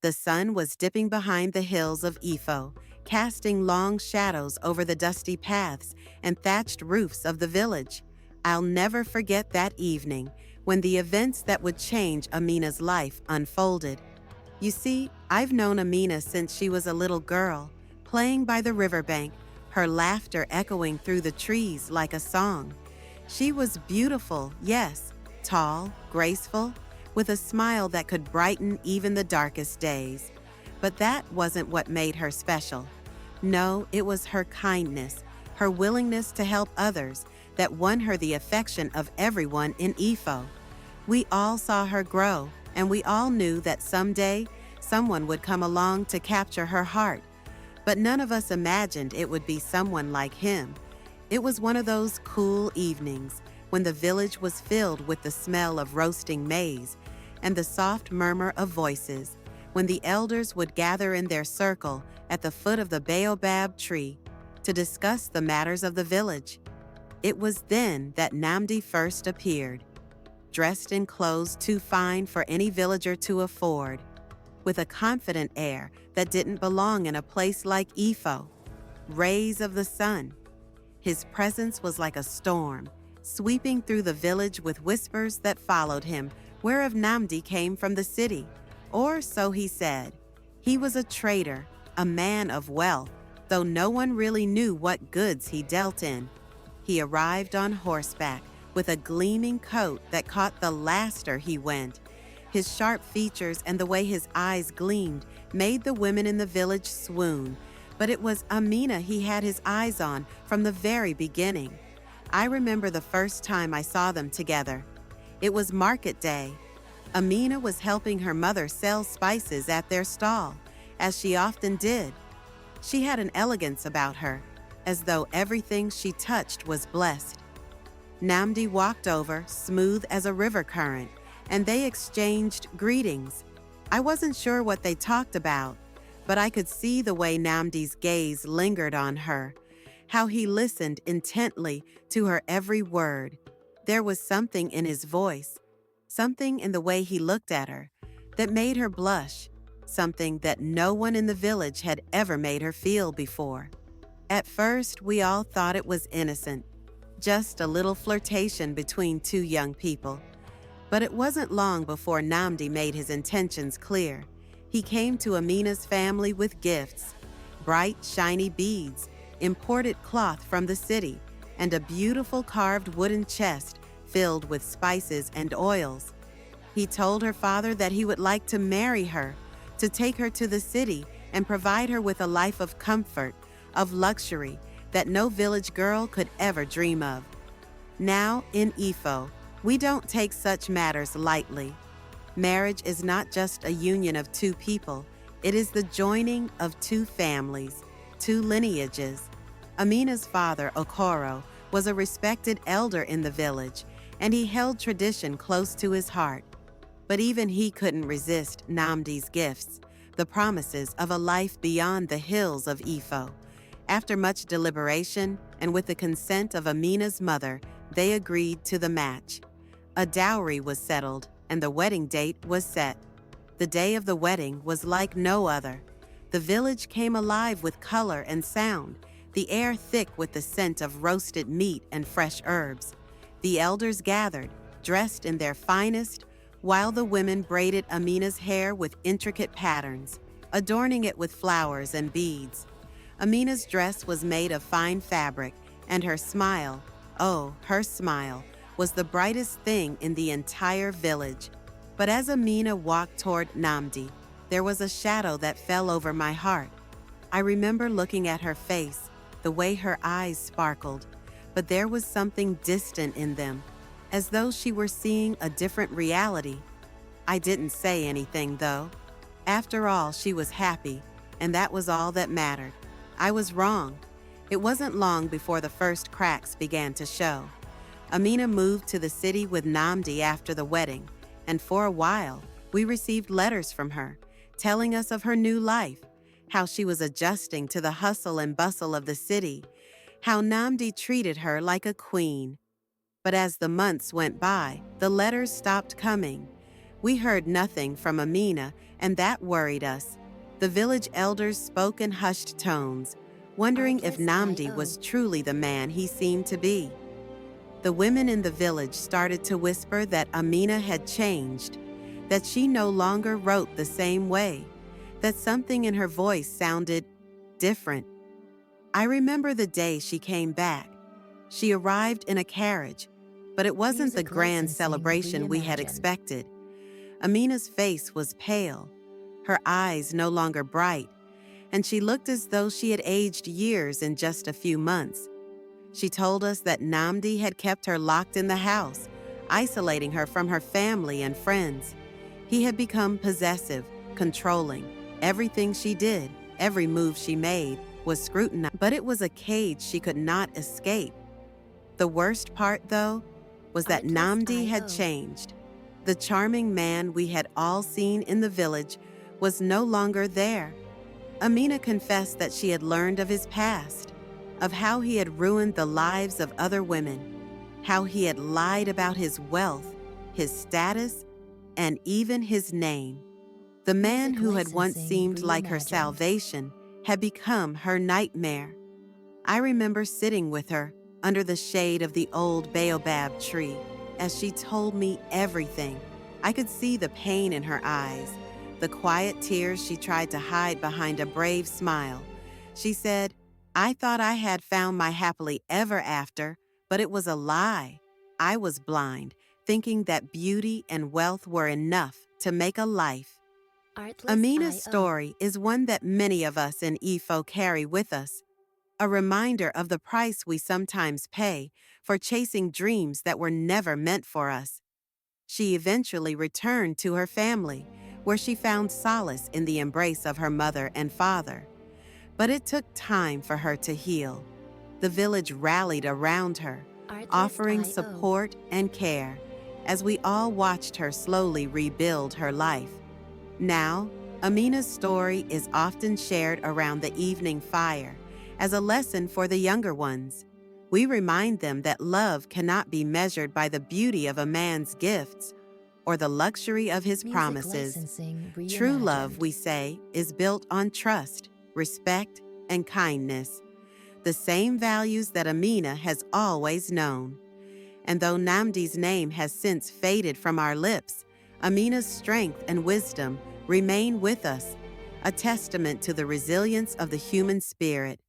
The sun was dipping behind the hills of Ifo, casting long shadows over the dusty paths and thatched roofs of the village. I'll never forget that evening when the events that would change Amina's life unfolded. You see, I've known Amina since she was a little girl, playing by the riverbank, her laughter echoing through the trees like a song. She was beautiful, yes, tall, graceful, with a smile that could brighten even the darkest days. But that wasn't what made her special. No, it was her kindness, her willingness to help others, that won her the affection of everyone in Ifo. We all saw her grow, and we all knew that someday someone would come along to capture her heart. But none of us imagined it would be someone like him. It was one of those cool evenings when the village was filled with the smell of roasting maize and the soft murmur of voices, when the elders would gather in their circle at the foot of the baobab tree to discuss the matters of the village. It was then that Nnamdi first appeared, dressed in clothes too fine for any villager to afford, with a confident air that didn't belong in a place like Ifo. Rays of the sun. His presence was like a storm, sweeping through the village with whispers that followed him whereof Nnamdi came from the city. Or so he said. He was a trader, a man of wealth, though no one really knew what goods he dealt in. He arrived on horseback, with a gleaming coat that caught the laster he went. His sharp features and the way his eyes gleamed made the women in the village swoon, but it was Amina he had his eyes on from the very beginning. I remember the first time I saw them together. It was market day. Amina was helping her mother sell spices at their stall, as she often did. She had an elegance about her, as though everything she touched was blessed. Nnamdi walked over, smooth as a river current, and they exchanged greetings. I wasn't sure what they talked about, but I could see the way Nnamdi's gaze lingered on her, how he listened intently to her every word. There was something in his voice, something in the way he looked at her, that made her blush, something that no one in the village had ever made her feel before. At first, we all thought it was innocent, just a little flirtation between two young people. But it wasn't long before Nnamdi made his intentions clear. He came to Amina's family with gifts, bright, shiny beads, imported cloth from the city, and a beautiful carved wooden chest filled with spices and oils. He told her father that he would like to marry her, to take her to the city and provide her with a life of comfort, of luxury that no village girl could ever dream of. Now, in Ifo, we don't take such matters lightly. Marriage is not just a union of two people, it is the joining of two families, two lineages. Amina's father, Okoro, was a respected elder in the village, and he held tradition close to his heart. But even he couldn't resist Nnamdi's gifts, the promises of a life beyond the hills of Ifo. After much deliberation, and with the consent of Amina's mother, they agreed to the match. A dowry was settled, and the wedding date was set. The day of the wedding was like no other. The village came alive with color and sound, the air thick with the scent of roasted meat and fresh herbs. The elders gathered, dressed in their finest, while the women braided Amina's hair with intricate patterns, adorning it with flowers and beads. Amina's dress was made of fine fabric, and her smile, oh, her smile, was the brightest thing in the entire village. But as Amina walked toward Nnamdi, there was a shadow that fell over my heart. I remember looking at her face, the way her eyes sparkled, but there was something distant in them, as though she were seeing a different reality. I didn't say anything, though. After all, she was happy, and that was all that mattered. I was wrong. It wasn't long before the first cracks began to show. Amina moved to the city with Nnamdi after the wedding, and for a while, we received letters from her, telling us of her new life, how she was adjusting to the hustle and bustle of the city, how Nnamdi treated her like a queen. But as the months went by, the letters stopped coming. We heard nothing from Amina, and that worried us. The village elders spoke in hushed tones, wondering if Nnamdi was truly the man he seemed to be. The women in the village started to whisper that Amina had changed, that she no longer wrote the same way, that something in her voice sounded different. I remember the day she came back. She arrived in a carriage, but it wasn't the grand celebration we had expected. Amina's face was pale, her eyes no longer bright, and she looked as though she had aged years in just a few months. She told us that Nnamdi had kept her locked in the house, isolating her from her family and friends. He had become possessive, controlling. Everything she did, every move she made, was scrutinized, but it was a cage she could not escape. The worst part, though, was that Nnamdi had changed. The charming man we had all seen in the village was no longer there. Amina confessed that she had learned of his past, of how he had ruined the lives of other women, how he had lied about his wealth, his status, and even his name. The man who had once seemed like her salvation had become her nightmare. I remember sitting with her under the shade of the old baobab tree as she told me everything. I could see the pain in her eyes, the quiet tears she tried to hide behind a brave smile. She said, "I thought I had found my happily ever after, but it was a lie. I was blind, thinking that beauty and wealth were enough to make a life." Amina's story is one that many of us in Ifo carry with us, a reminder of the price we sometimes pay for chasing dreams that were never meant for us. She eventually returned to her family, where she found solace in the embrace of her mother and father. But it took time for her to heal. The village rallied around her, offering support and care, as we all watched her slowly rebuild her life. Now, Amina's story is often shared around the evening fire as a lesson for the younger ones. We remind them that love cannot be measured by the beauty of a man's gifts or the luxury of his promises. True love, we say, is built on trust, respect, and kindness, the same values that Amina has always known. And though Nnamdi's name has since faded from our lips, Amina's strength and wisdom remain with us, a testament to the resilience of the human spirit.